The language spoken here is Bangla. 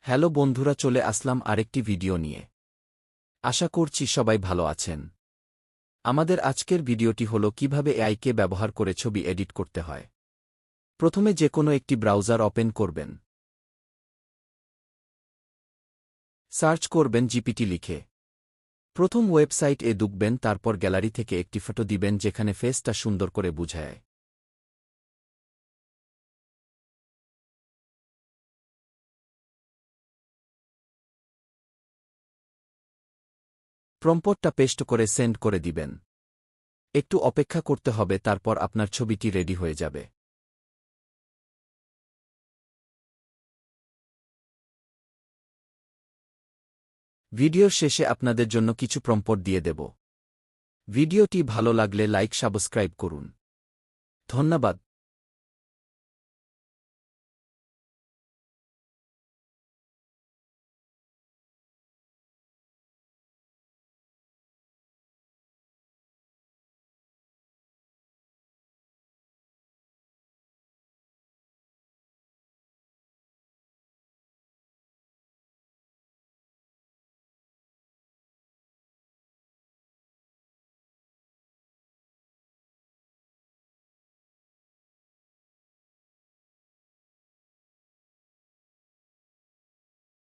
হ্যালো বন্ধুরা, চলে আসলাম আরেকটি ভিডিও নিয়ে। আশা করছি সবাই ভালো আছেন। আমাদের আজকের ভিডিওটি হলো কিভাবে এআইকে ব্যবহার করে ছবি এডিট করতে হয়। প্রথমে যে কোনো একটি ব্রাউজার ওপেন করবেন। সার্চ করবেন জিপিটি লিখে। প্রথম ওয়েবসাইট এ ঢুকবেন, তারপর গ্যালারি থেকে একটি ফটো দিবেন যেখানে ফেসটা সুন্দর করে বুঝায়। প্রম্পটটা পেস্ট করে সেন্ড করে দিবেন। একটু অপেক্ষা করতে হবে, তারপর আপনার ছবিটি রেডি হয়ে যাবে। ভিডিওর শেষে আপনাদের জন্য কিছু প্রম্পট দিয়ে দেব। ভিডিওটি ভালো লাগলে লাইক সাবস্ক্রাইব করুন। ধন্যবাদ।